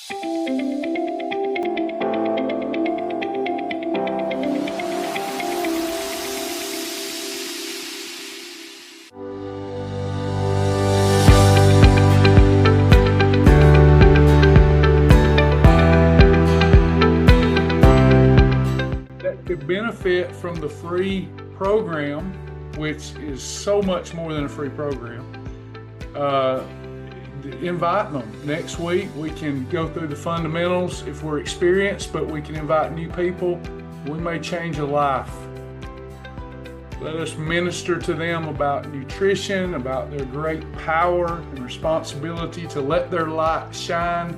That could benefit from the free program, which is so much more than a free program. Inviting them. Next week, we can go through the fundamentals if we're experienced, but we can invite new people. We may change a life. Let us minister to them about nutrition, about their great power and responsibility to let their light shine.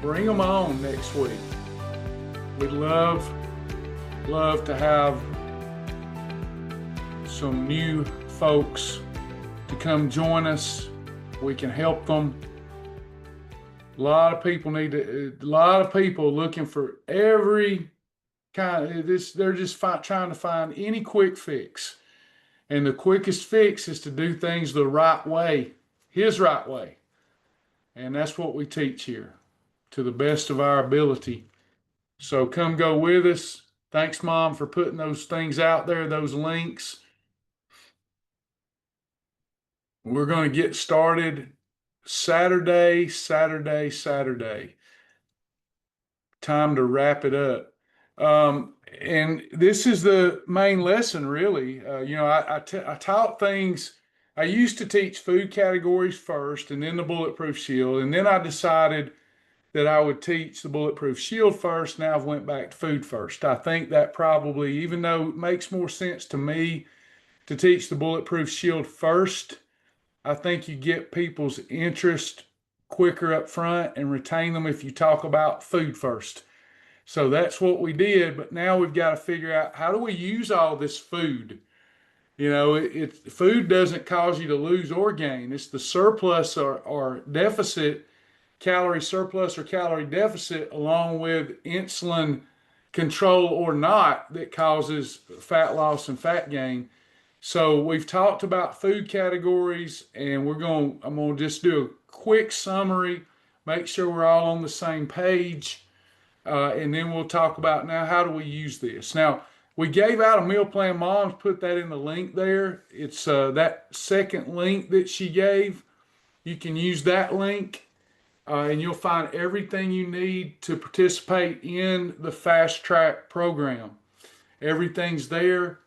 Bring them on next week. We'd love to have some new folks to come join us. We can help them. A lot of people looking for every kind of this. They're just trying to find any quick fix. And the quickest fix is to do things the right way, His right way. And that's what we teach here to the best of our ability. So come go with us. Thanks, Mom, for putting those things out there, those links. We're going to get started Saturday. Time to wrap it up. And this is the main lesson, really. I taught things. I used to teach food categories first and then the Bulletproof Shield. And then I decided that I would teach the Bulletproof Shield first. Now I've went back to food first. I think that probably, even though it makes more sense to me to teach the Bulletproof Shield first, I think you get people's interest quicker up front and retain them if you talk about food first. So that's what we did, but now we've got to figure out, how do we use all this food? Food doesn't cause you to lose or gain. It's the surplus or deficit, calorie surplus or calorie deficit, along with insulin control or not, that causes fat loss and fat gain. So we've talked about food categories, and I'm going to just do a quick summary, make sure we're all on the same page, and then we'll talk about now, how do we use this? Now, we gave out a meal plan. Mom's put that in the link there. It's that second link that she gave. You can use that link, and you'll find everything you need to participate in the Fast Track program. Everything's there.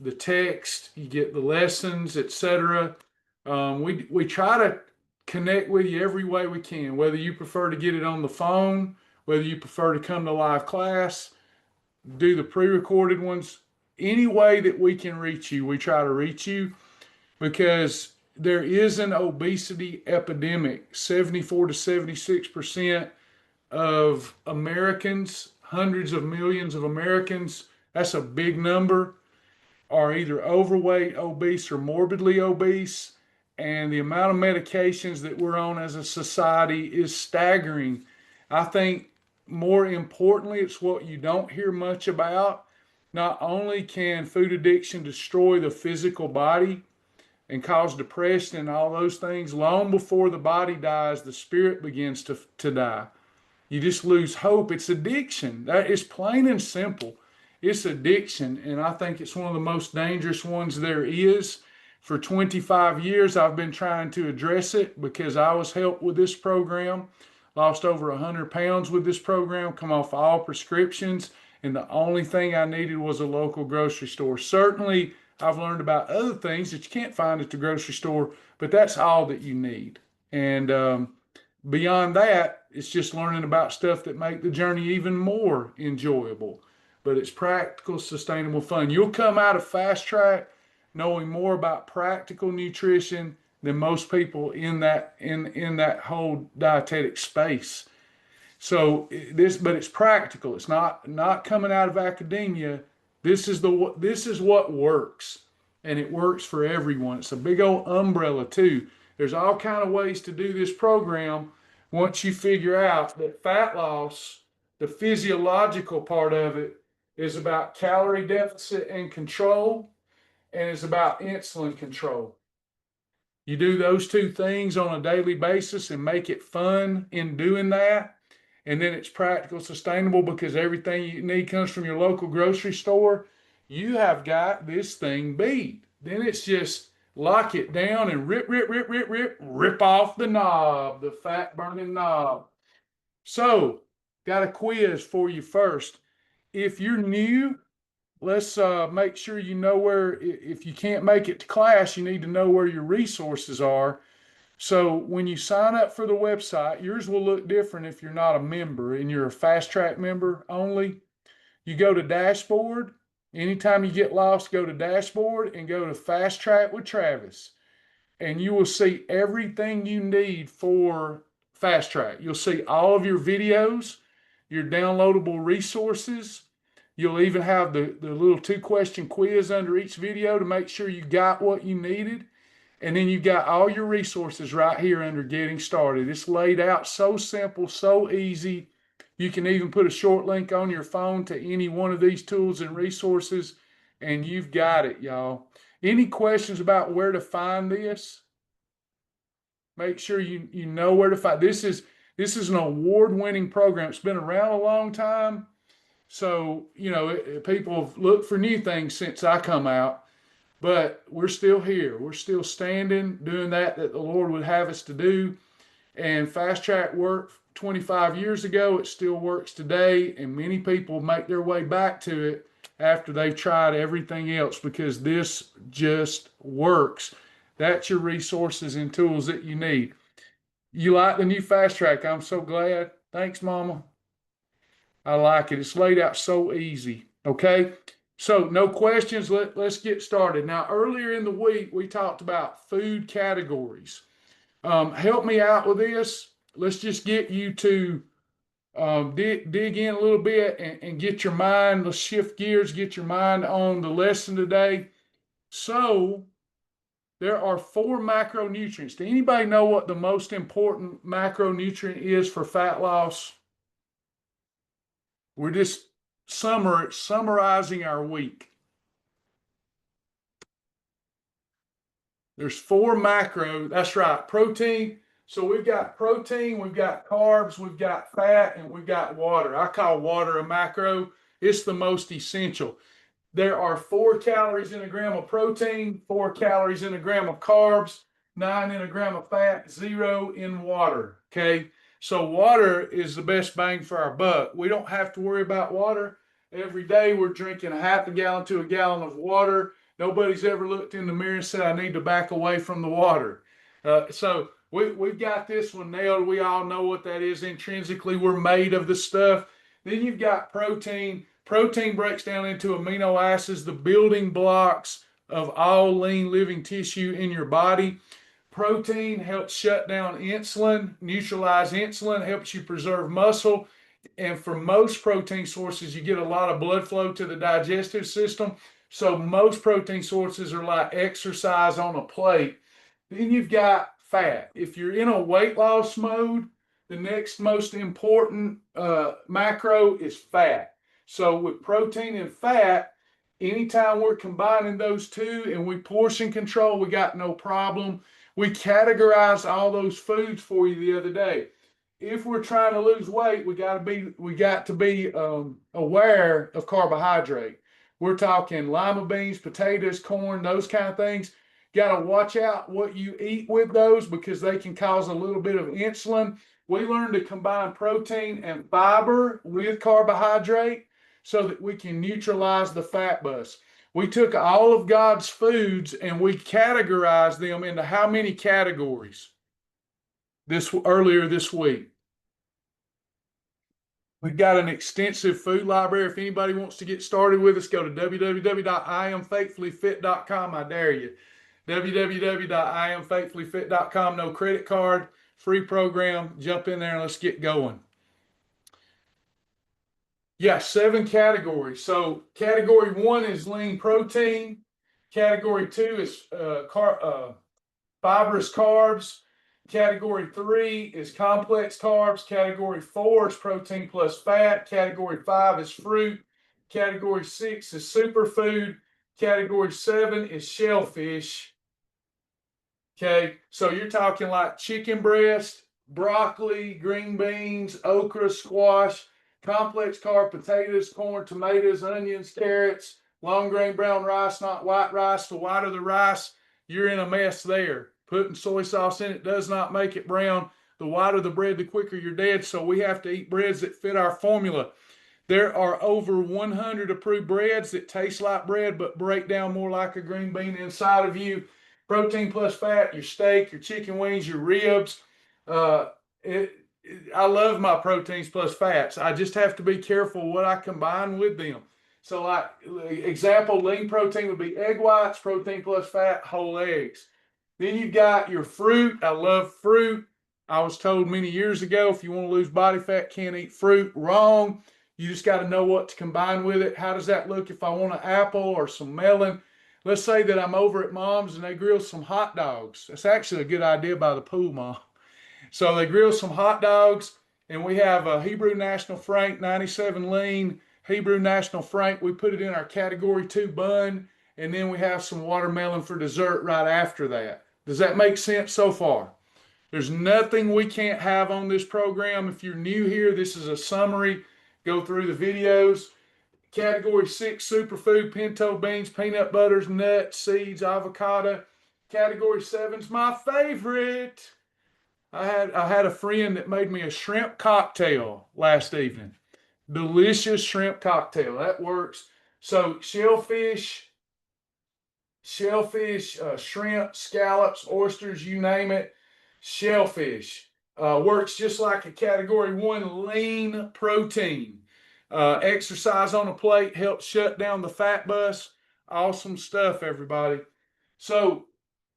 The text, you get the lessons, etc. We try to connect with you every way we can, whether you prefer to get it on the phone, whether you prefer to come to live class, do the pre-recorded ones. Any way that we can reach you, we try to reach you, because there is an obesity epidemic. 74 to 76% of Americans, hundreds of millions of Americans, that's a big number, are either overweight, obese, or morbidly obese. And the amount of medications that we're on as a society is staggering. I think more importantly, it's what you don't hear much about. Not only can food addiction destroy the physical body and cause depression and all those things, long before the body dies, the spirit begins to die. You just lose hope. It's addiction. That is plain and simple. It's addiction, and I think it's one of the most dangerous ones there is. For 25 years, I've been trying to address it because I was helped with this program, lost over 100 pounds with this program, come off all prescriptions, and the only thing I needed was a local grocery store. Certainly, I've learned about other things that you can't find at the grocery store, but that's all that you need. And beyond that, it's just learning about stuff that make the journey even more enjoyable. But it's practical, sustainable fun. You'll come out of Fast Track knowing more about practical nutrition than most people in that whole dietetic space. So but it's practical. It's not coming out of academia. This is what works, and it works for everyone. It's a big old umbrella too. There's all kind of ways to do this program once you figure out that fat loss, the physiological part of it, is about calorie deficit and control, and is about insulin control. You do those two things on a daily basis and make it fun in doing that, and then it's practical, sustainable because everything you need comes from your local grocery store, you have got this thing beat. Then it's just lock it down and rip off the knob, the fat burning knob. So, got a quiz for you first. If you're new, let's make sure you know where, if you can't make it to class, you need to know where your resources are. So when you sign up for the website, yours will look different if you're not a member and you're a Fast Track member only. You go to dashboard. Anytime you get lost, go to dashboard and go to Fast Track with Travis. And you will see everything you need for Fast Track. You'll see all of your videos, your downloadable resources. You'll even have the little 2-question quiz under each video to make sure you got what you needed. And then you've got all your resources right here under Getting Started. It's laid out so simple, so easy. You can even put a short link on your phone to any one of these tools and resources, and you've got it, y'all. Any questions about where to find this? Make sure you know where to find. This is an award-winning program. It's been around a long time. So, people have looked for new things since I come out. But we're still here. We're still standing, doing that the Lord would have us to do. And Fast Track worked 25 years ago. It still works today. And many people make their way back to it after they've tried everything else because this just works. That's your resources and tools that you need. You like the new Fast Track? I'm so glad. Thanks, Mama. I like it. It's laid out so easy. Okay. So no questions. Let's get started. Now, earlier in the week, we talked about food categories. Help me out with this. Let's just get you to dig in a little bit and get your mind, let's shift gears, get your mind on the lesson today. So there are 4 macronutrients. Do anybody know what the most important macronutrient is for fat loss? We're just summarizing our week. There's 4 macro. That's right. Protein. So we've got protein, we've got carbs, we've got fat, and we've got water. I call water a macro. It's the most essential. There are 4 calories in a gram of protein, 4 calories in a gram of carbs, 9 in a gram of fat, 0 in water. Okay. So water is the best bang for our buck. We don't have to worry about water. Every day we're drinking a half a gallon to a gallon of water. Nobody's ever looked in the mirror and said, I need to back away from the water. So we've got this one nailed. We all know what that is. Intrinsically, we're made of the stuff. Then you've got protein. Protein breaks down into amino acids, the building blocks of all lean living tissue in your body. Protein helps shut down insulin, neutralize insulin, helps you preserve muscle. And for most protein sources, you get a lot of blood flow to the digestive system. So most protein sources are like exercise on a plate. Then you've got fat. If you're in a weight loss mode, the next most important macro is fat. So with protein and fat, anytime we're combining those two and we portion control, we got no problem. We categorized all those foods for you the other day. If we're trying to lose weight, we got to be aware of carbohydrate. We're talking lima beans, potatoes, corn, those kind of things. Got to watch out what you eat with those because they can cause a little bit of insulin. We learned to combine protein and fiber with carbohydrate so that we can neutralize the fat bus. We took all of God's foods and we categorized them into how many categories earlier this week. We've got an extensive food library. If anybody wants to get started with us, go to www.iamfaithfullyfit.com. I dare you. www.iamfaithfullyfit.com. No credit card, free program. Jump in there and let's get going. Yeah, 7 categories. So category 1 is lean protein. Category 2 is fibrous carbs. Category 3 is complex carbs. Category 4 is protein plus fat. Category 5 is fruit. Category 6 is superfood. Category 7 is shellfish. Okay, so you're talking like chicken breast, broccoli, green beans, okra, squash, complex carb, potatoes, corn, tomatoes, onions, carrots, long grain brown rice, not white rice. The whiter the rice, you're in a mess there. Putting soy sauce in it does not make it brown. The whiter the bread, the quicker you're dead. So we have to eat breads that fit our formula. There are over 100 approved breads that taste like bread but break down more like a green bean inside of you. Protein plus fat, your steak, your chicken wings, your ribs. Uh, it, I love my proteins plus fats. I just have to be careful what I combine with them. So, like example, lean protein would be egg whites, protein plus fat, whole eggs. Then you've got your fruit. I love fruit. I was told many years ago if you want to lose body fat, can't eat fruit. Wrong. You just got to know what to combine with it. How does that look if I want an apple or some melon? Let's say that I'm over at Mom's and they grill some hot dogs. That's actually a good idea by the pool, Mom. So they grill some hot dogs, and we have a Hebrew National Frank 97 lean, Hebrew National Frank. We put it in our category 2 bun, and then we have some watermelon for dessert right after that. Does that make sense so far? There's nothing we can't have on this program. If you're new here, this is a summary. Go through the videos. Category 6, superfood, pinto beans, peanut butters, nuts, seeds, avocado. Category 7 is my favorite. I had a friend that made me a shrimp cocktail last evening. Delicious shrimp cocktail. That works. So shellfish, shrimp, scallops, oysters, you name it. Shellfish works just like a category 1 lean protein. Exercise on a plate helps shut down the fat bus. Awesome stuff, everybody. So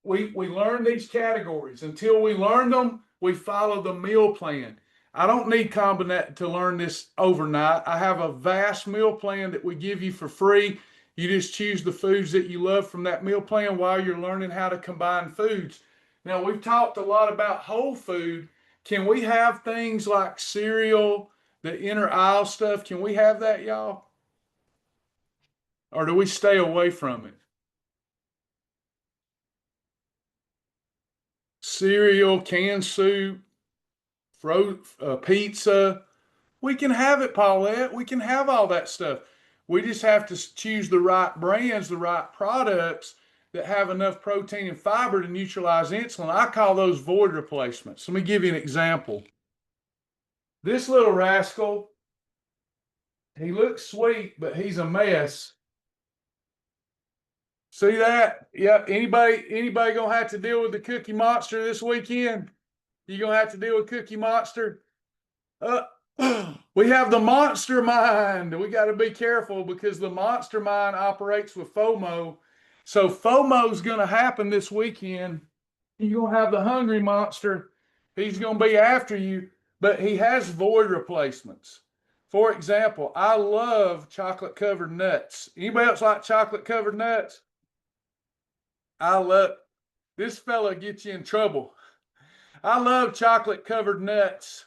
we learn these categories. Until we learn them, we follow the meal plan. I don't need Combinat to learn this overnight. I have a vast meal plan that we give you for free. You just choose the foods that you love from that meal plan while you're learning how to combine foods. Now, we've talked a lot about whole food. Can we have things like cereal, the inner aisle stuff? Can we have that, y'all? Or do we stay away from it? Cereal, canned soup, pizza. We can have it, Paulette. We can have all that stuff. We just have to choose the right brands, the right products that have enough protein and fiber to neutralize insulin. I call those void replacements. Let me give you an example. This little rascal, he looks sweet, but he's a mess. See that? Yep. Anybody gonna have to deal with the Cookie Monster this weekend? You gonna have to deal with Cookie Monster? Uh, we have the monster mind. We got to be careful because the monster mind operates with FOMO. So FOMO is going to happen this weekend. You're going to have the hungry monster. He's going to be after you, but he has void replacements. For example, I love chocolate covered nuts. Anybody else like chocolate covered nuts? I love this fella gets you in trouble. I love chocolate covered nuts.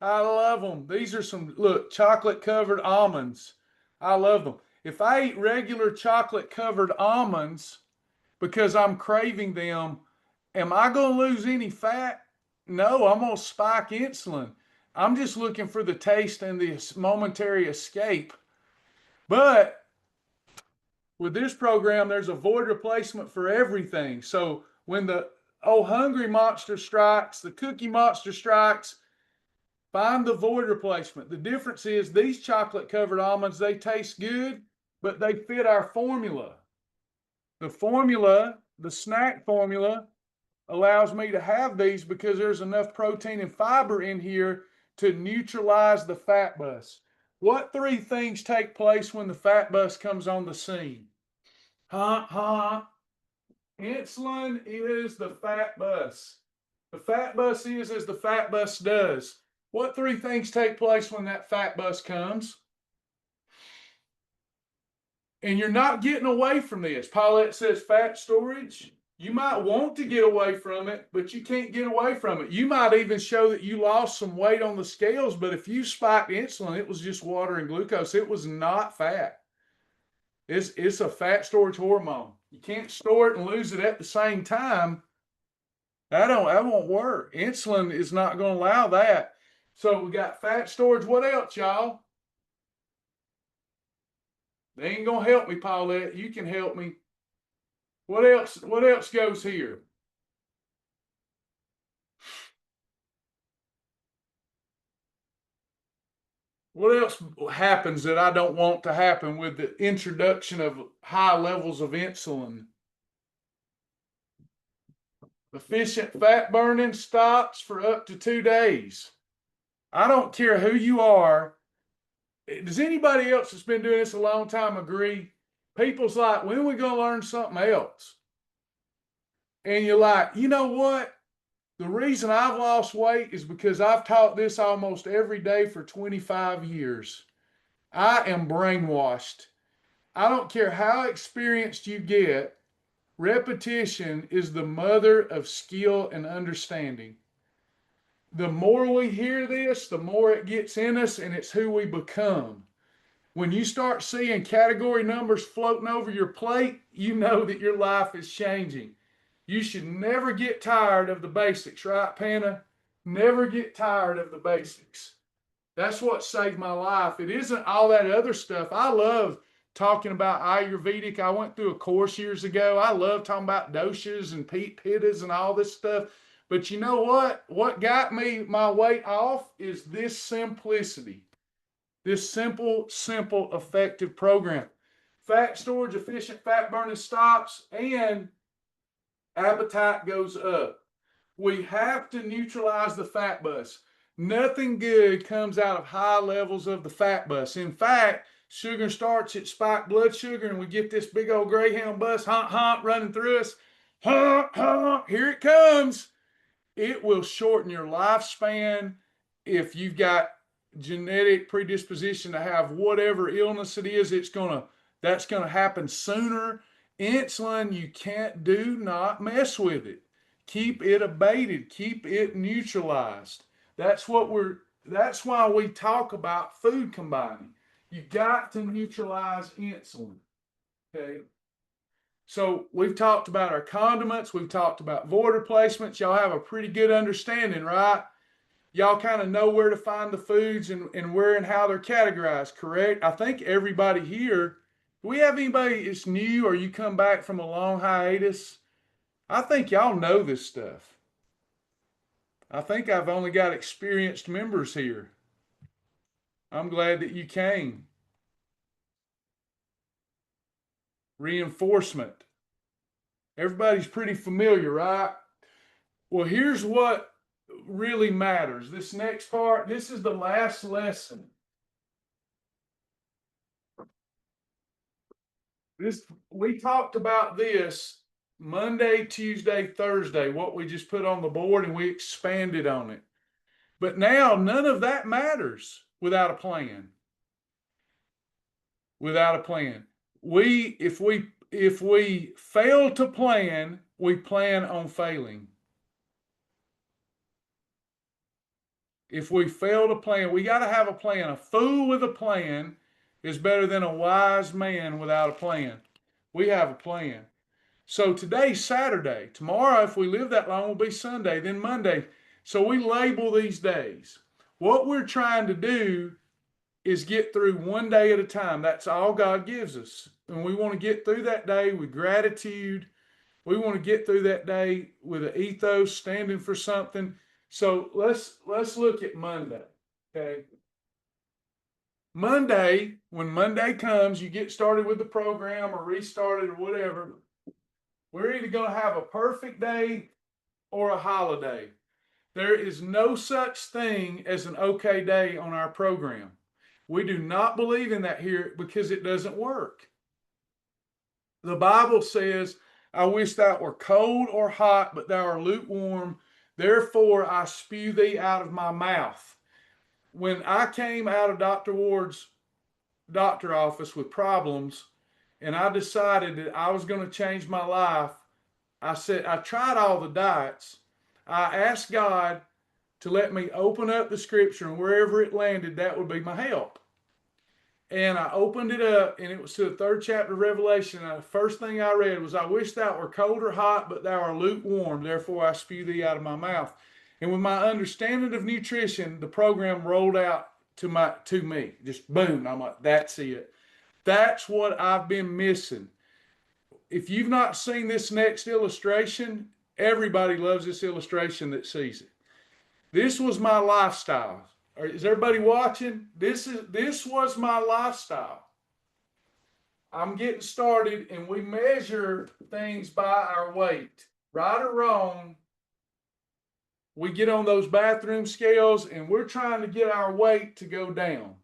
I love them. These are some, look, chocolate covered almonds. I love them. If I eat regular chocolate covered almonds because I'm craving them, am I going to lose any fat? No, I'm going to spike insulin. I'm just looking for the taste and the momentary escape. But with this program, there's a void replacement for everything. So when the hungry monster strikes, the cookie monster strikes, find the void replacement. The difference is these chocolate covered almonds, they taste good, but they fit our formula. The formula, the snack formula, allows me to have these because there's enough protein and fiber in here to neutralize the fat bus. What 3 things take place when the fat bus comes on the scene? Insulin is the fat bus. The fat bus is as the fat bus does. What 3 things take place when that fat bus comes? And you're not getting away from this. Paulette says fat storage. You might want to get away from it, but you can't get away from it. You might even show that you lost some weight on the scales, but if you spiked insulin, it was just water and glucose. It was not fat. It's a fat storage hormone. You can't store it and lose it at the same time. That won't work. Insulin is not going to allow that. So we got fat storage. What else, y'all? They ain't gonna help me, Paulette. You can help me. What else? What else goes here? What else happens that I don't want to happen with the introduction of high levels of insulin? Efficient fat burning stops for up to 2 days. I don't care who you are. Does anybody else that's been doing this a long time agree? People's like, when are we going to learn something else? And you're like, you know what? The reason I've lost weight is because I've taught this almost every day for 25 years. I am brainwashed. I don't care how experienced you get, repetition is the mother of skill and understanding. The more we hear this, the more it gets in us, and it's who we become. When you start seeing category numbers floating over your plate, you know that your life is changing. You should never get tired of the basics, right, Panna? Never get tired of the basics. That's what saved my life. It isn't all that other stuff. I love talking about Ayurvedic. I went through a course years ago. I love talking about doshas and pittas and all this stuff. But you know what? What got me my weight off is this simplicity, this simple, effective program. Fat storage, efficient fat burning stops, and appetite goes up. We have to neutralize the fat bus. Nothing good comes out of high levels of the fat bus. In fact, sugar starts at spiked blood sugar, and we get this big old Greyhound bus, honk, honk, running through us. Honk, honk, here it comes. It will shorten your lifespan if you've got genetic predisposition to have whatever illness it is. That's gonna happen sooner. Insulin, you can't do not mess with it. Keep it abated, keep it neutralized. That's why we talk about food combining. You got to neutralize insulin. Okay. So we've talked about our condiments, we've talked about void replacements. Y'all have a pretty good understanding, right? Y'all kind of know where to find the foods and where and how they're categorized, correct? I think everybody here, do we have anybody that's new or you come back from a long hiatus? I think y'all know this stuff. I think I've only got experienced members here. I'm glad that you came. Reinforcement. Everybody's pretty familiar, right? Well, here's what really matters. This next part, this is the last lesson. We talked about this Monday, Tuesday, Thursday, what we just put on the board, and we expanded on it. But now none of that matters without a plan. Without a plan. If we fail to plan, we plan on failing. If we fail to plan, we got to have a plan. A fool with a plan is better than a wise man without a plan. We have a plan. So today's Saturday. Tomorrow, if we live that long, will be Sunday, then Monday. So we label these days. What we're trying to do is get through one day at a time. That's all God gives us. And we want to get through that day with gratitude. We want to get through that day with an ethos, standing for something. So let's look at Monday. Okay. Monday, when Monday comes, you get started with the program or restart it or whatever. We're either going to have a perfect day or a holiday. There is no such thing as an okay day on our program. We do not believe in that here because it doesn't work. The Bible says, I wish thou were cold or hot, but thou art lukewarm. Therefore, I spew thee out of my mouth. When I came out of Dr. Ward's doctor office with problems, and I decided that I was going to change my life, I said, I tried all the diets. I asked God to let me open up the scripture, and wherever it landed, that would be my help. and I opened it up, and it was to the third chapter of Revelation. And the first thing I read was, "I wish thou were cold or hot, but thou art lukewarm. Therefore I spew thee out of my mouth." And with my understanding of nutrition, the program rolled out to me. Just boom. I'm like, that's it. That's what I've been missing. If you've not seen this next illustration, everybody loves this illustration that sees it. This was my lifestyle. Is everybody watching? This was my lifestyle. I'm getting started, and we measure things by our weight. Right or wrong, we get on those bathroom scales, and we're trying to get our weight to go down.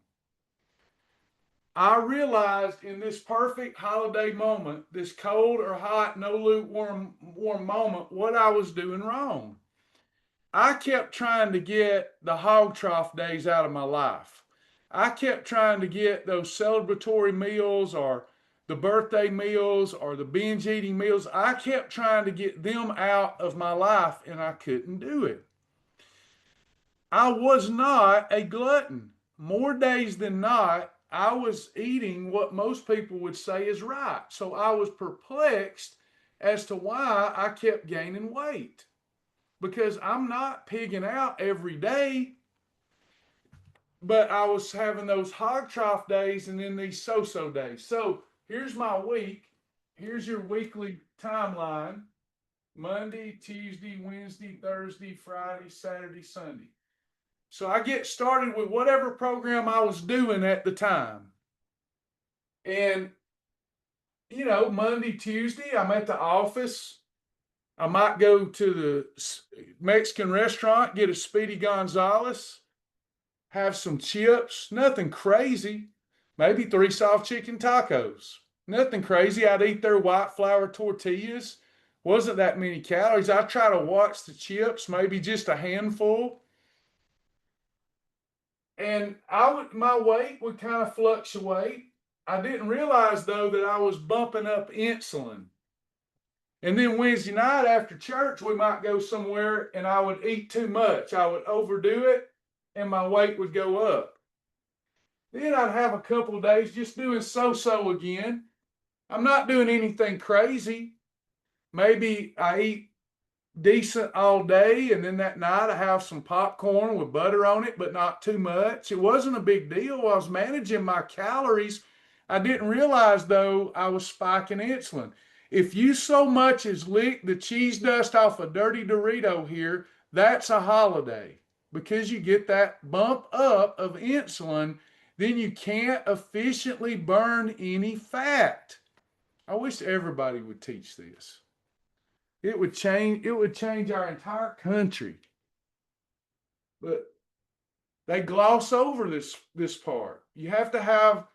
I realized in this perfect holiday moment, this cold or hot, no lukewarm moment, what I was doing wrong. I kept trying to get the hog trough days out of my life. I kept trying to get those celebratory meals or the birthday meals or the binge eating meals. I kept trying to get them out of my life, and I couldn't do it. I was not a glutton. More days than not, I was eating what most people would say is right. So I was perplexed as to why I kept gaining weight, because I'm not pigging out every day, but I was having those hog trough days and then these so-so days. So here's my week. Here's your weekly timeline: Monday, Tuesday, Wednesday, Thursday, Friday, Saturday, Sunday. So I get started with whatever program I was doing at the time. And, Monday, Tuesday, I'm at the office. I might go to the Mexican restaurant, get a Speedy Gonzalez, have some chips, nothing crazy. Maybe 3 soft chicken tacos. Nothing crazy. I'd eat their white flour tortillas. Wasn't that many calories. I try to watch the chips, maybe just a handful. And my weight would kind of fluctuate. I didn't realize though that I was bumping up insulin. And then Wednesday night after church, we might go somewhere and I would eat too much. I would overdo it and my weight would go up. Then I'd have a couple of days just doing so-so again. I'm not doing anything crazy. Maybe I eat decent all day, and then that night I have some popcorn with butter on it, but not too much. It wasn't a big deal. I was managing my calories. I didn't realize, though, I was spiking insulin. If you so much as lick the cheese dust off a dirty Dorito here, that's a holiday, because you get that bump up of insulin, then you can't efficiently burn any fat. I wish everybody would teach this. It would change our entire country. But they gloss over this part. You have to have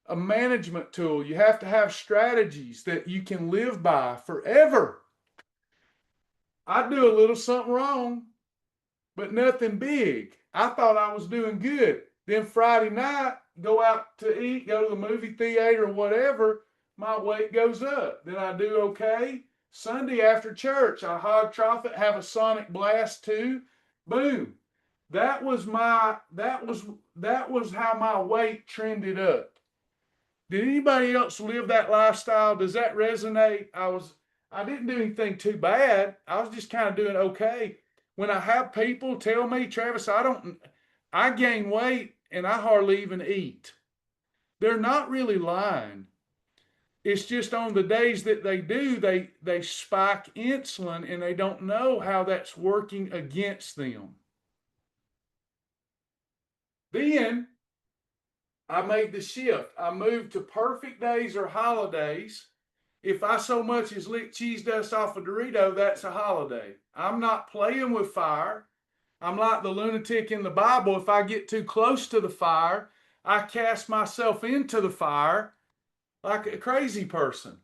a management tool. You have to have strategies that you can live by forever. I do a little something wrong, but nothing big. I thought I was doing good. Then Friday night, go out to eat, go to the movie theater or whatever, my weight goes up. Then I do okay. Sunday after church, I hog trough it, have a sonic blast too. Boom. That was how my weight trended up. Did anybody else live that lifestyle? Does that resonate? I didn't do anything too bad. I was just kind of doing okay. When I have people tell me, Travis, I gain weight and I hardly even eat, they're not really lying. It's just on the days that they do, they spike insulin and they don't know how that's working against them. Then I made the shift. I moved to perfect days or holidays. If I so much as lick cheese dust off a Dorito, that's a holiday. I'm not playing with fire. I'm like the lunatic in the Bible. If I get too close to the fire, I cast myself into the fire like a crazy person.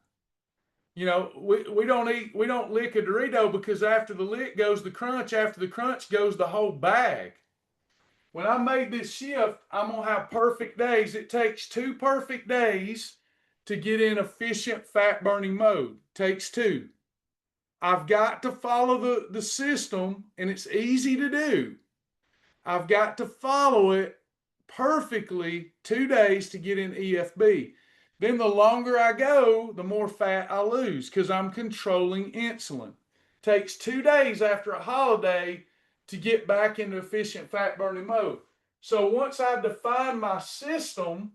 We don't lick a Dorito, because after the lick goes the crunch. After the crunch goes the whole bag. When I made this shift, I'm going to have perfect days. It takes 2 perfect days to get in efficient fat burning mode. It takes 2. I've got to follow the system, and it's easy to do. I've got to follow it perfectly 2 days to get in EFB. Then the longer I go, the more fat I lose because I'm controlling insulin. Takes 2 days after a holiday to get back into efficient fat burning mode. So once I define my system,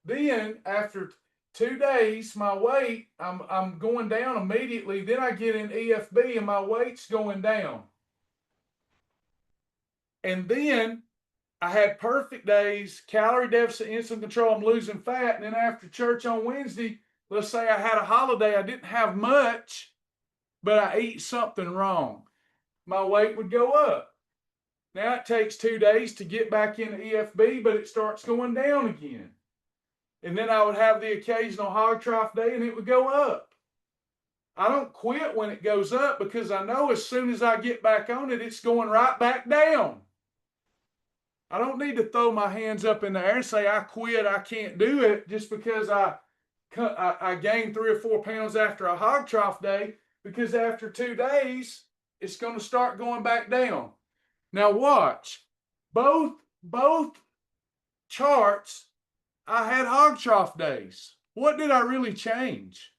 then after 2 days, my weight, I'm going down immediately. Then I get in EFB and my weight's going down. And then I had perfect days, calorie deficit, insulin control, I'm losing fat. And then after church on Wednesday, let's say I had a holiday, I didn't have much, but I ate something wrong. My weight would go up. Now it takes 2 days to get back into EFB, but it starts going down again. And then I would have the occasional hog trough day and it would go up. I don't quit when it goes up because I know as soon as I get back on it, it's going right back down. I don't need to throw my hands up in the air and say, I quit, I can't do it, just because I gained 3 or 4 pounds after a hog trough day, because after 2 days, it's going to start going back down. Now watch, both charts, I had hog trough days. What did I really change?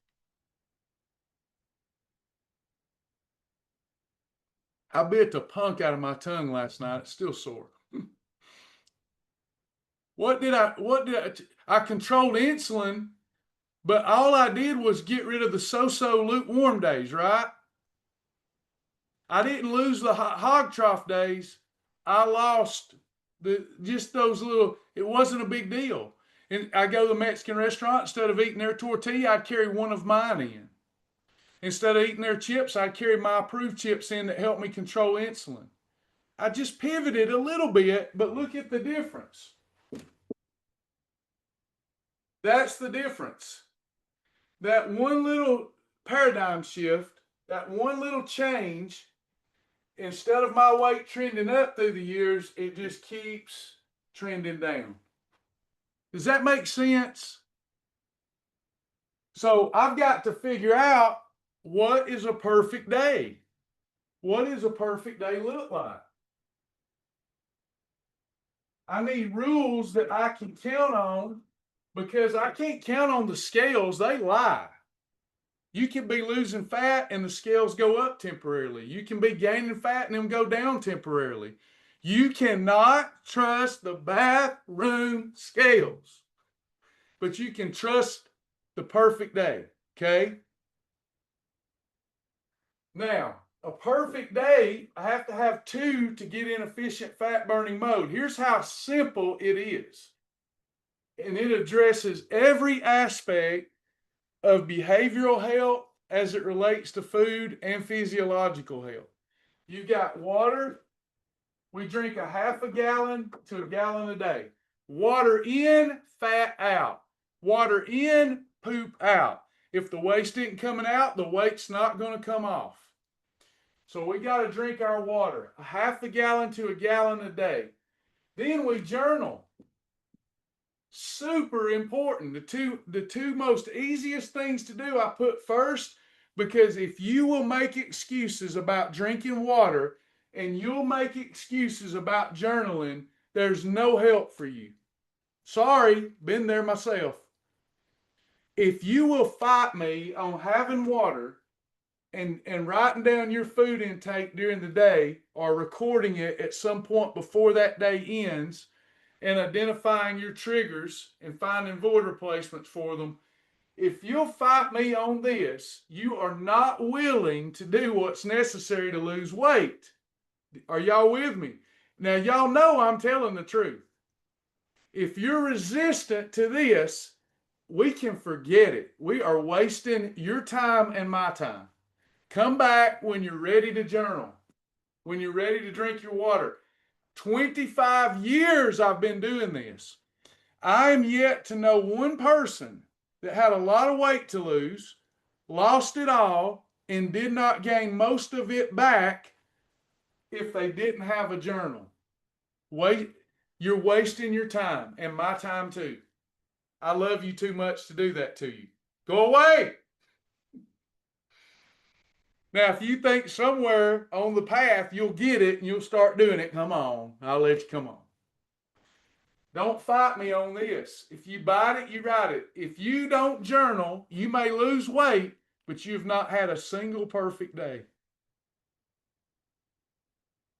I bit the punk out of my tongue last night. It's still sore. What did I controlled insulin, but all I did was get rid of the so-so lukewarm days, right? I didn't lose the hog trough days. I lost just those little, it wasn't a big deal. And I go to the Mexican restaurant, instead of eating their tortilla, I'd carry one of mine in. Instead of eating their chips, I'd carry my approved chips in that help me control insulin. I just pivoted a little bit, but look at the difference. That's the difference. That one little paradigm shift, that one little change, instead of my weight trending up through the years, it just keeps trending down. Does that make sense? So I've got to figure out, what is a perfect day? What does a perfect day look like? I need rules that I can count on, because I can't count on the scales. They lie. You can be losing fat and the scales go up temporarily. You can be gaining fat and them go down temporarily. You cannot trust the bathroom scales, but you can trust the perfect day, okay? Now, a perfect day, I have to have 2 to get in efficient fat burning mode. Here's how simple it is. And it addresses every aspect of behavioral health as it relates to food and physiological health. You got water. We drink a half a gallon to a gallon a day. Water in, fat out. Water in, poop out. If the waste isn't coming out, the weight's not going to come off. So we got to drink our water, a half a gallon to a gallon a day. Then we journal. Super important. The two most easiest things to do I put first, because if you will make excuses about drinking water and you'll make excuses about journaling, there's no help for you. Sorry, been there myself. If you will fight me on having water and writing down your food intake during the day, or recording it at some point before that day ends, and identifying your triggers and finding void replacements for them, if you'll fight me on this, you are not willing to do what's necessary to lose weight. Are y'all with me? Now, y'all know I'm telling the truth. If you're resistant to this, we can forget it. We are wasting your time and my time. Come back when you're ready to journal, when you're ready to drink your water. 25 years I've been doing this. I am yet to know one person that had a lot of weight to lose, lost it all, and did not gain most of it back if they didn't have a journal. You're wasting your time, and my time too. I love you too much to do that to you. Go away. Now, if you think somewhere on the path you'll get it and you'll start doing it, come on. I'll let you come on. Don't fight me on this. If you bite it, you ride it. If you don't journal, you may lose weight, but you've not had a single perfect day.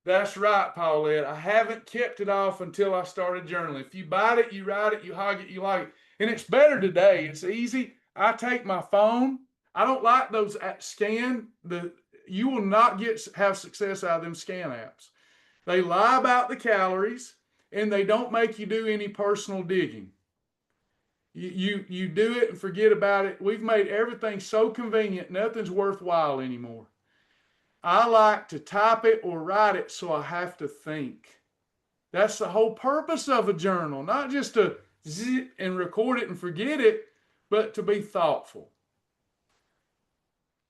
That's right, Paulette. I haven't kept it off until I started journaling. If you bite it, you ride it, you hog it, you like it. And it's better today. It's easy. I take my phone. I don't like those scan. You will not have success out of them scan apps. They lie about the calories and they don't make you do any personal digging. You do it and forget about it. We've made everything so convenient, nothing's worthwhile anymore. I like to type it or write it so I have to think. That's the whole purpose of a journal, not just to zip and record it and forget it, but to be thoughtful.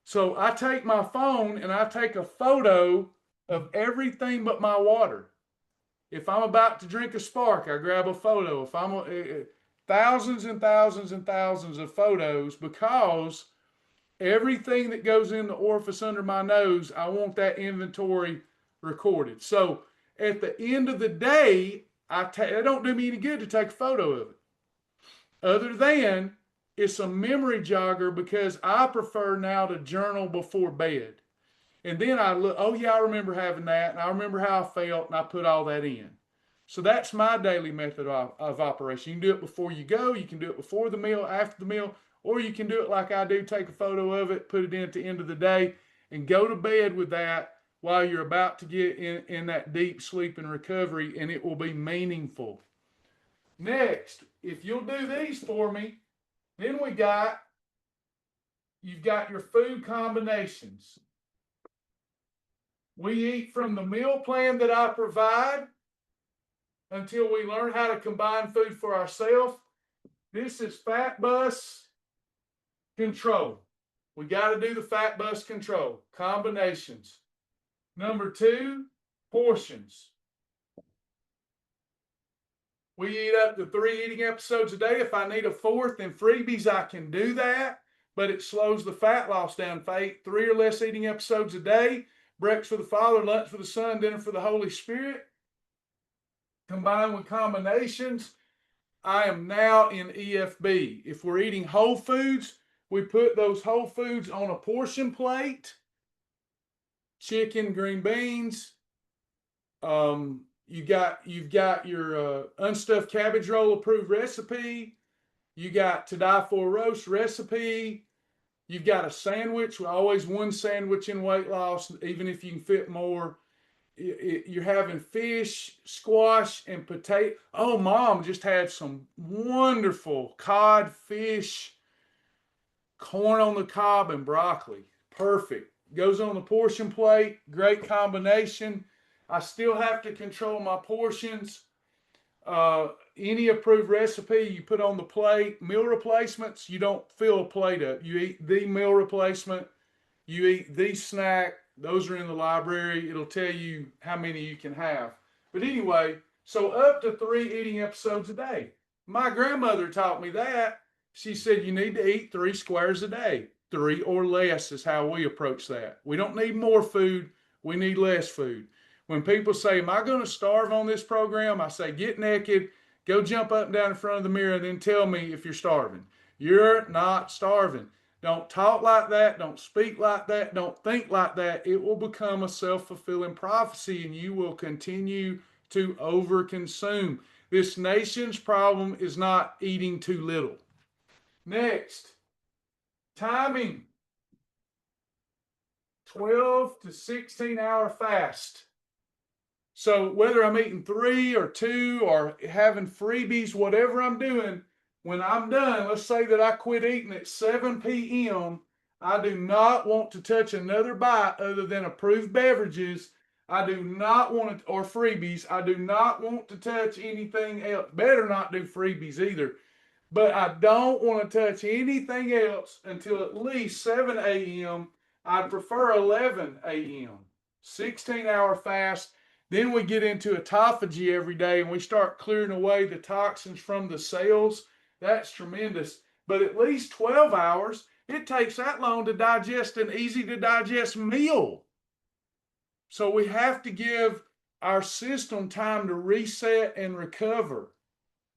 So I take my phone and I take a photo of everything but my water. If I'm about to drink a Spark, I grab a photo. If I'm thousands and thousands and thousands of photos, because everything that goes in the orifice under my nose, I want that inventory recorded. So at the end of the day, it don't do me any good to take a photo of it. Other than it's a memory jogger, because I prefer now to journal before bed. And then I look, oh yeah, I remember having that, and I remember how I felt, and I put all that in. So that's my daily method of operation. You can do it before you go, you can do it before the meal, after the meal, or you can do it like I do, take a photo of it, put it in at the end of the day, and go to bed with that while you're about to get in that deep sleep and recovery, and it will be meaningful. Next, if you'll do these for me, then you've got your food combinations. We eat from the meal plan that I provide until we learn how to combine food for ourselves. This is fat bus control. We got to do the fat bus control. Combinations. Number 2, portions. We eat up to 3 eating episodes a day. If I need a 4th in freebies, I can do that, but it slows the fat loss down. If I eat 3 or less eating episodes a day, breakfast for the Father, lunch for the Son, dinner for the Holy Spirit, combined with combinations, I am now in EFB. If we're eating whole foods, we put those whole foods on a portion plate. Chicken, green beans. You've got your unstuffed cabbage roll approved recipe. You got to die for roast recipe. You've got a sandwich. Always one sandwich in weight loss, even if you can fit more. You're having fish, squash, and potato. Oh, Mom just had some wonderful cod, fish, corn on the cob, and broccoli. Perfect. Goes on the portion plate. Great combination. I still have to control my portions. Any approved recipe you put on the plate. Meal replacements, you don't fill a plate up. You eat the meal replacement. You eat the snack. Those are in the library. It'll tell you how many you can have. But anyway, so up to 3 eating episodes a day. My grandmother taught me that. She said you need to eat 3 squares a day. 3 or less is how we approach that. We don't need more food. We need less food. When people say, am I going to starve on this program? I say, get naked, go jump up and down in front of the mirror, and then tell me if you're starving. You're not starving. Don't talk like that. Don't speak like that. Don't think like that. It will become a self-fulfilling prophecy, and you will continue to overconsume. This nation's problem is not eating too little. Next, timing. 12 to 16 hour fast. So whether I'm eating 3 or 2 or having freebies, whatever I'm doing, when I'm done, let's say that I quit eating at 7 p.m., I do not want to touch another bite other than approved beverages. I do not want to, or freebies. I do not want to touch anything else. Better not do freebies either. But I don't want to touch anything else until at least 7 a.m. I'd prefer 11 a.m. 16-hour fast. Then we get into autophagy every day and we start clearing away the toxins from the cells. That's tremendous. But at least 12 hours, it takes that long to digest an easy to digest meal. So we have to give our system time to reset and recover.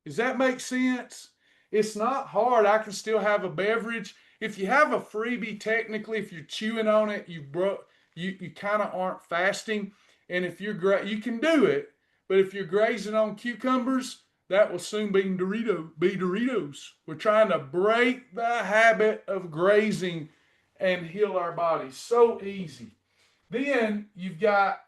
Does that make sense? It's not hard. I can still have a beverage. If you have a freebie, technically, if you're chewing on it, you kind of aren't fasting. And if you can do it. But if you're grazing on cucumbers, that will soon be Doritos. We're trying to break the habit of grazing and heal our bodies. So easy. Then you've got,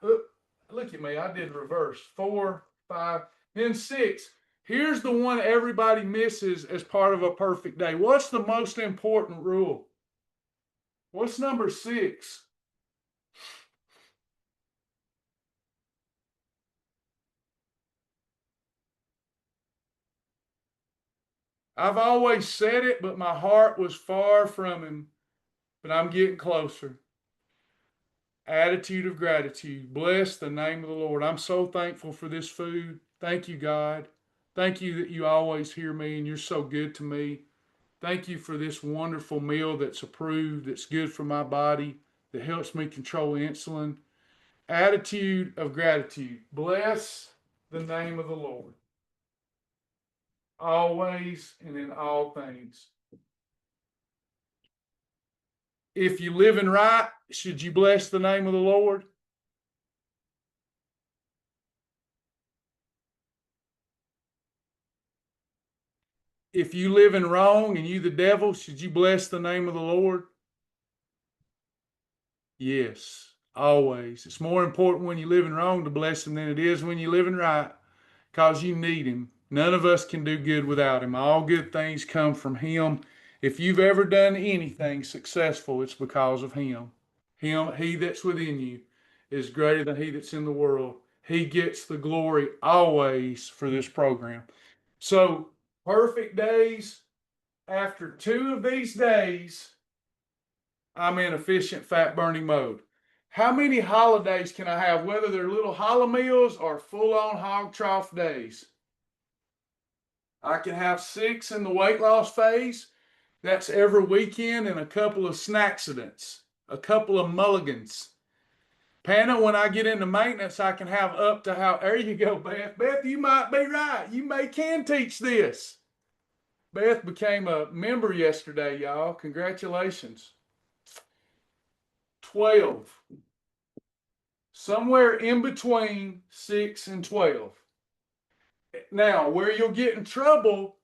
look at me, I did reverse. 4, 5, then 6. Here's the one everybody misses as part of a perfect day. What's the most important rule? What's number 6? I've always said it, but my heart was far from him. But I'm getting closer. Attitude of gratitude. Bless the name of the Lord. I'm so thankful for this food. Thank you, God. Thank you that you always hear me and you're so good to me. Thank you for this wonderful meal that's approved, that's good for my body, that helps me control insulin. Attitude of gratitude. Bless the name of the Lord. Always and in all things. If you living right, should you bless the name of the Lord? If you living wrong and you the devil, should you bless the name of the Lord? Yes, always. It's more important when you're living wrong to bless him than it is when you're living right, because you need him. None of us can do good without him. All good things come from him. If you've ever done anything successful, it's because of him. He that's within you is greater than he that's in the world. He gets the glory always for this program. So, perfect days. After 2 of these days, I'm in efficient fat burning mode. How many holidays can I have, whether they're little hollow meals or full on hog trough days? I can have 6 in the weight loss phase. That's every weekend and a couple of snacksidents, a couple of mulligans. Panna, when I get into maintenance, I can have up to how, there you go, Beth. Beth, you might be right. You can teach this. Beth became a member yesterday, y'all. Congratulations. 12. Somewhere in between 6 and 12. Now, where you'll get in trouble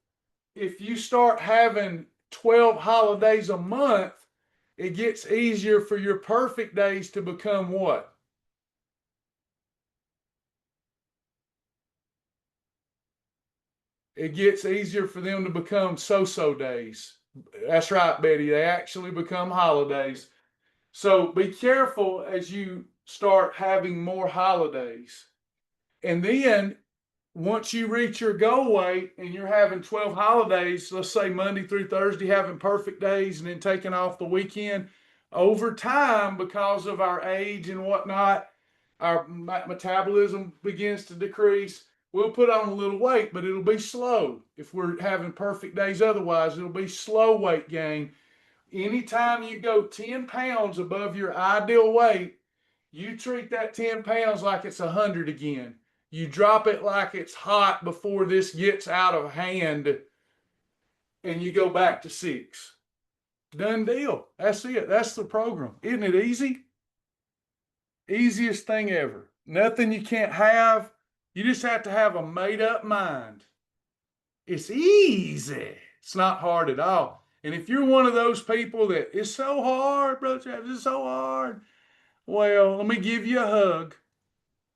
if you start having 12 holidays a month, it gets easier for your perfect days to become what? It gets easier for them to become so-so days. That's right, Betty. They actually become holidays. So be careful as you start having more holidays. And then once you reach your goal weight and you're having 12 holidays, let's say Monday through Thursday, having perfect days and then taking off the weekend, over time, because of our age and whatnot, our metabolism begins to decrease. We'll put on a little weight, but it'll be slow. If we're having perfect days otherwise, it'll be slow weight gain. Anytime you go 10 pounds above your ideal weight, you treat that 10 pounds like it's 100 again. You drop it like it's hot before this gets out of hand, and you go back to 6. Done deal. That's it. That's the program. Isn't it easy? Easiest thing ever. Nothing you can't have. You just have to have a made up mind. It's easy. It's not hard at all. And if you're one of those people that it's so hard, Brother Travis, it's so hard. Well, let me give you a hug.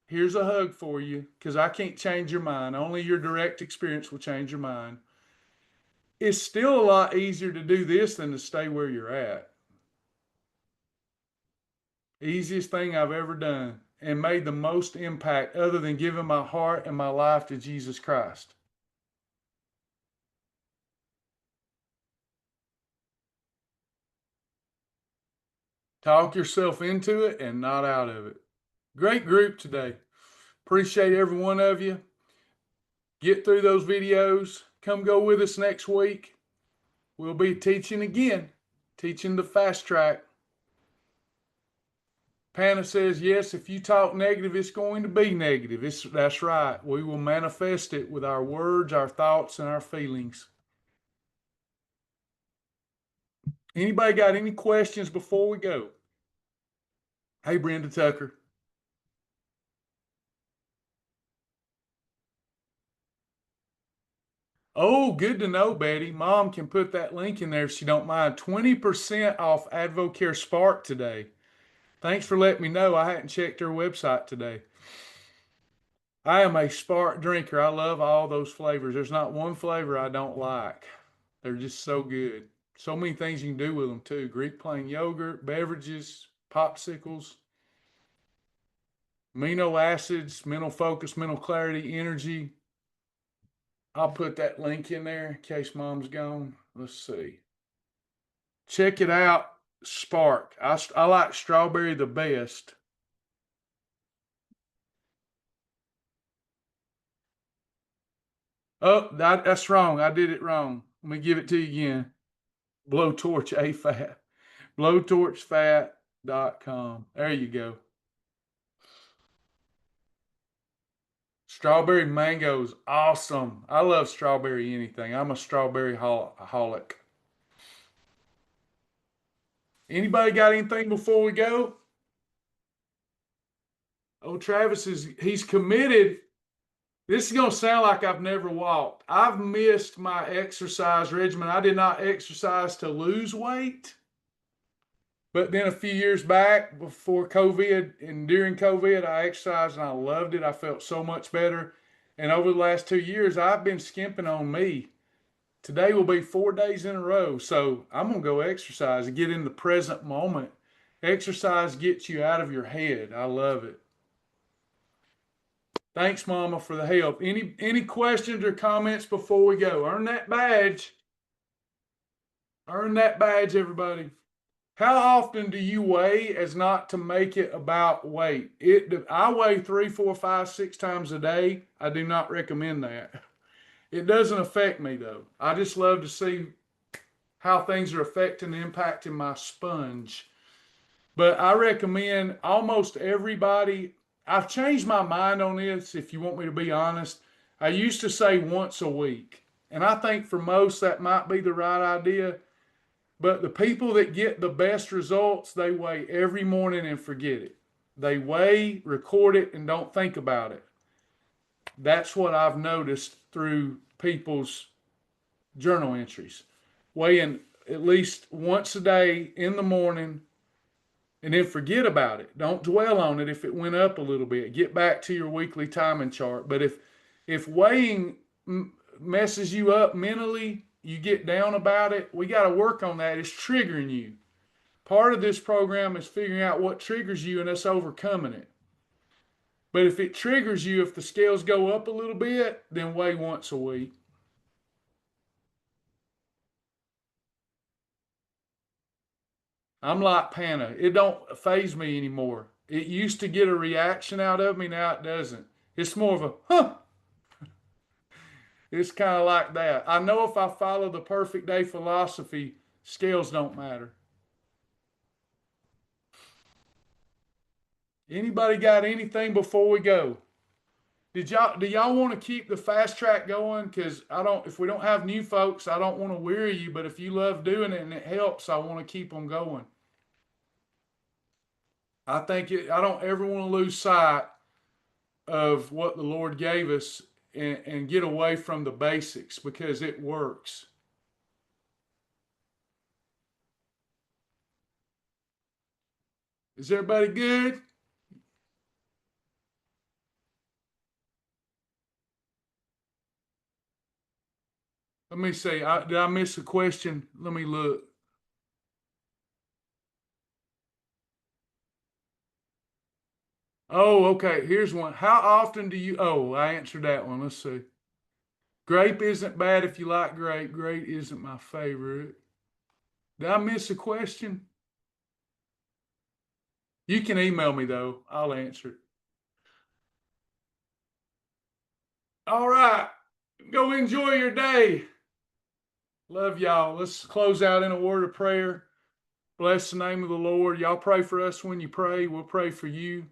Here's a hug for you, because I can't change your mind. Only your direct experience will change your mind. It's still a lot easier to do this than to stay where you're at. Easiest thing I've ever done and made the most impact other than giving my heart and my life to Jesus Christ. Talk yourself into it and not out of it. Great group today. Appreciate every one of you. Get through those videos. Come go with us next week. We'll be teaching again, teaching the fast track. Panna says, yes, if you talk negative, it's going to be negative. That's right. We will manifest it with our words, our thoughts, and our feelings. Anybody got any questions before we go? Hey, Brenda Tucker. Oh, good to know, Betty. Mom can put that link in there if she don't mind. 20% off AdvoCare Spark today. Thanks for letting me know. I hadn't checked her website today. I am a Spark drinker. I love all those flavors. There's not one flavor I don't like. They're just so good. So many things you can do with them too. Greek plain yogurt, beverages, popsicles, amino acids, mental focus, mental clarity, energy. I'll put that link in there in case mom's gone. Let's see. Check it out. Spark. I like strawberry the best. Oh, that's wrong. I did it wrong. Let me give it to you again. Blowtorch AFAT. Blowtorchfat.com. There you go. Strawberry mangoes, awesome. I love strawberry anything. I'm a strawberry holic. Anybody got anything before we go? Oh, Travis he's committed. This is gonna sound like I've never walked. I've missed my exercise regimen. I did not exercise to lose weight. But then a few years back, before COVID and during COVID, I exercised and I loved it. I felt so much better. And over the last 2 years, I've been skimping on me. Today will be 4 days in a row. So I'm going to go exercise and get in the present moment. Exercise gets you out of your head. I love it. Thanks, Mama, for the help. Any questions or comments before we go? Earn that badge. Earn that badge, everybody. How often do you weigh as not to make it about weight? I weigh 3, 4, 5, 6 times a day. I do not recommend that. It doesn't affect me though. I just love to see how things are affecting and impacting my sponge. But I recommend almost everybody. I've changed my mind on this, if you want me to be honest. I used to say once a week. And I think for most that might be the right idea. But the people that get the best results, they weigh every morning and forget it. They weigh, record it, and don't think about it. That's what I've noticed through people's journal entries. Weighing at least once a day in the morning and then forget about it. Don't dwell on it if it went up a little bit. Get back to your weekly timing chart. But if weighing messes you up mentally, you get down about it, we got to work on that. It's triggering you. Part of this program is figuring out what triggers you and us overcoming it. But if it triggers you, if the scales go up a little bit, then weigh once a week. I'm like Panna. It don't phase me anymore. It used to get a reaction out of me. Now it doesn't. It's more of a, huh. It's kind of like that. I know if I follow the perfect day philosophy, scales don't matter. Anybody got anything before we go? Do y'all want to keep the fast track going? Because I don't. If we don't have new folks, I don't want to weary you. But if you love doing it and it helps, I want to keep them going. I don't ever want to lose sight of what the Lord gave us and get away from the basics because it works. Is everybody good? Let me see. Did I miss a question? Let me look. Oh, okay. Here's one. How often do you? Oh, I answered that one. Let's see. Grape isn't bad if you like grape. Grape isn't my favorite. Did I miss a question? You can email me though. I'll answer it. All right. Go enjoy your day. Love y'all. Let's close out in a word of prayer. Bless the name of the Lord. Y'all pray for us when you pray. We'll pray for you.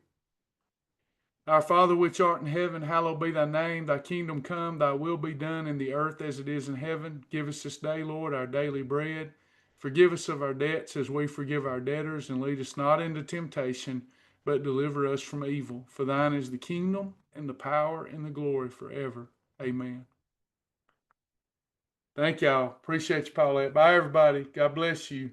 Our Father which art in heaven, hallowed be thy name. Thy kingdom come, thy will be done in the earth as it is in heaven. Give us this day, Lord, our daily bread. Forgive us of our debts as we forgive our debtors, and lead us not into temptation, but deliver us from evil. For thine is the kingdom and the power and the glory forever. Amen. Thank y'all. Appreciate you, Paulette. Bye, everybody. God bless you.